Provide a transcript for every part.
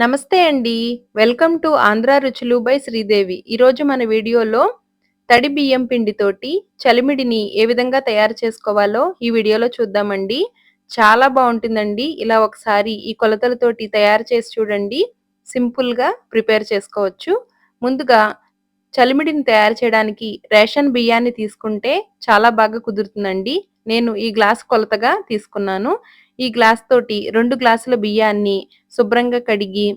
నమస్తే అండి. Welcome to Andhra రుచులు బై శ్రీదేవి. ఈరోజు మన వీడియోలో తడి బియ్యం పిండితోటి చలిమిడిని ఏ విధంగా తయారు చేసుకోవాలో ఈ వీడియోలో చూద్దామండి. చాలా బావుంటుందండి. ఇలా ఒకసారి ఈ కొలతలతోటి తయారు చేసి చూడండి. సింపుల్‌గా ప్రిపేర్ చేసుకోవచ్చు. ముందుగా చలిమిడిని తయారు చేయడానికి రేషన్ బియ్యాన్ని తీసుకుంటే చాలా బాగా కుదురుతుందండి. నేను ఈ గ్లాస్ కొలతగా తీసుకున్నాను. ఈ గ్లాస్ తోటి 2 గ్లాసుల బియ్యాన్ని శుభ్రంగా కడిగి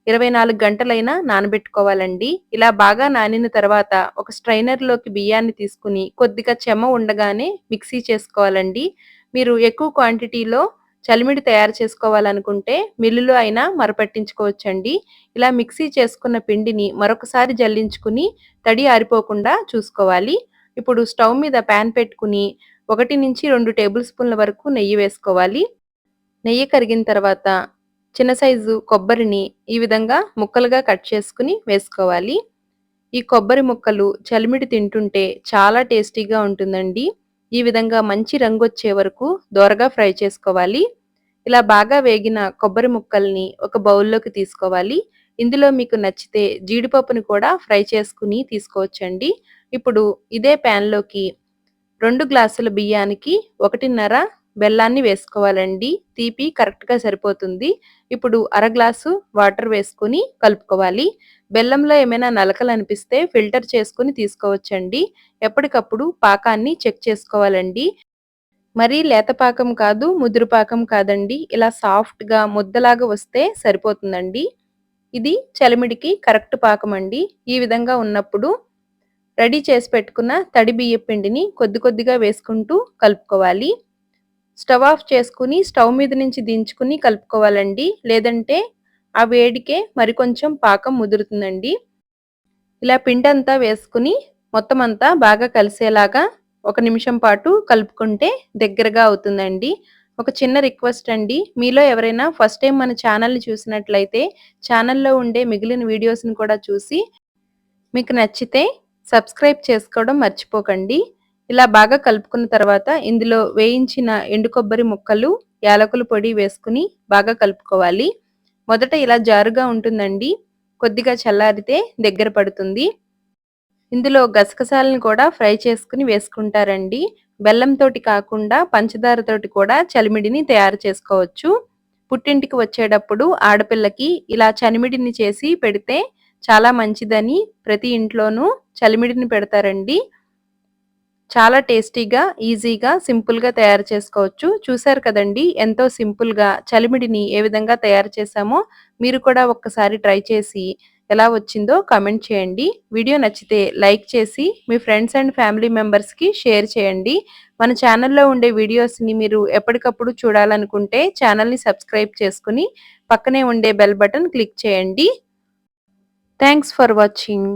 24 గంటలైనా నానబెట్టుకోవాలండి. ఇలా బాగా నానిన తర్వాత ఒక స్ట్రైనర్‌లోకి బియ్యాన్ని తీసుకొని కొద్దిగా చెమ్మ ఉండగానే మిక్సీ చేసుకోవాలండి. మీరు ఎక్కువ క్వాంటిటీలో చలిమిడి తయారు చేసుకోవాలనుకుంటే మిల్లులో అయినా మరపట్టించుకోవచ్చండి. ఇలా మిక్సీ చేసుకున్న పిండిని మరొకసారి జల్లించుకుని తడి ఆరిపోకుండా చూసుకోవాలి. ఇప్పుడు స్టవ్ మీద పాన్ పెట్టుకుని 1-2 టేబుల్ స్పూన్ల వరకు నెయ్యి వేసుకోవాలి. నెయ్యి కరిగిన తర్వాత చిన్న సైజు కొబ్బరిని ఈ విధంగా ముక్కలుగా కట్ చేసుకుని వేసుకోవాలి. ఈ కొబ్బరి ముక్కలు చలిమిడి తింటుంటే చాలా టేస్టీగా ఉంటుందండి. ఈ విధంగా మంచి రంగొచ్చే వరకు దోరగా ఫ్రై చేసుకోవాలి. ఇలా బాగా వేగిన కొబ్బరి ముక్కల్ని ఒక బౌల్‌లోకి తీసుకోవాలి. ఇందులో మీకు నచ్చితే జీడిపప్పుని కూడా ఫ్రై చేసుకుని తీసుకోవచ్చండి. ఇప్పుడు ఇదే పాన్‌లోకి 2 గ్లాసుల బియ్యానికి 1:30 బెల్లాన్ని వేసుకోవాలండి. తీపి కరెక్ట్‌గా సరిపోతుంది. ఇప్పుడు అర గ్లాసు వాటర్ వేసుకొని కలుపుకోవాలి. బెల్లంలో ఏమైనా నలకలనిపిస్తే ఫిల్టర్ చేసుకొని తీసుకోవచ్చండి. ఎప్పటికప్పుడు పాకాన్ని చెక్ చేసుకోవాలండి. మరీ లేత పాకం కాదు, ముదురు పాకం కాదండి. ఇలా సాఫ్ట్‌గా ముద్దలాగా వస్తే సరిపోతుందండి. ఇది చలిమిడికి కరెక్ట్ పాకమండి. ఈ విధంగా ఉన్నప్పుడు రెడీ చేసి పెట్టుకున్న తడి బియ్యపు పిండిని కొద్ది కొద్దిగా వేసుకుంటూ కలుపుకోవాలి. స్టవ్ ఆఫ్ చేసుకొని స్టవ్ మీద నుంచి దించుకొని కలుపుకోవాలండి. లేదంటే ఆ వేడికే మరికొంచెం పాకం ముదురుతుందండి. ఇలా పిండంతా వేసుకొని మొత్తం అంతా బాగా కలిసేలాగా ఒక నిమిషం పాటు కలుపుకుంటే దగ్గరగా అవుతుందండి. ఒక చిన్న రిక్వెస్ట్ అండి. మీలో ఎవరైనా ఫస్ట్ టైమ్ మన ఛానల్‌ని చూసినట్లయితే ఛానల్‌లో ఉండే మిగిలిన వీడియోస్‌ని కూడా చూసి మీకు నచ్చితే సబ్స్క్రైబ్ చేసుకోవడం మర్చిపోకండి. ఇలా బాగా కలుపుకున్న తర్వాత ఇందులో వేయించిన ఎండు కొబ్బరి ముక్కలు, యాలకుల పొడి వేసుకొని బాగా కలుపుకోవాలి. మొదట ఇలా జారుగా ఉంటుందండి. కొద్దిగా చల్లారితే దగ్గర పడుతుంది. ఇందులో గసగసాలను కూడా ఫ్రై చేసుకొని వేసుకుంటారండి. బెల్లంతోటి కాకుండా పంచదారతోటి కూడా చలిమిడిని తయారు చేసుకోవచ్చు. పుట్టింటికి వచ్చేటప్పుడు ఆడపిల్లకి ఇలా చలిమిడిని చేసి పెడితే చాలా మంచిదని ప్రతి ఇంట్లోనూ చలిమిడిని పెడతారండి. చాలా టేస్టీగా, ఈజీగా, సింపుల్‌గా తయారు చేసుకోవచ్చు. చూసారు కదండీ! ఎంతో సింపుల్‌గా చలిమిడిని ఏ విధంగా తయారు చేశామో మీరు కూడా ఒక్కసారి ట్రై చేసి ఎలా వచ్చిందో కామెంట్ చేయండి. వీడియో నచ్చితే లైక్ చేసి మీ ఫ్రెండ్స్ అండ్ ఫ్యామిలీ మెంబర్స్‌కి షేర్ చేయండి. మన ఛానల్‌లో ఉండే వీడియోస్‌ని మీరు ఎప్పటికప్పుడు చూడాలనుకుంటే ఛానల్‌ని సబ్స్క్రైబ్ చేసుకొని పక్కనే ఉండే బెల్ బటన్ క్లిక్ చేయండి. Thanks for watching.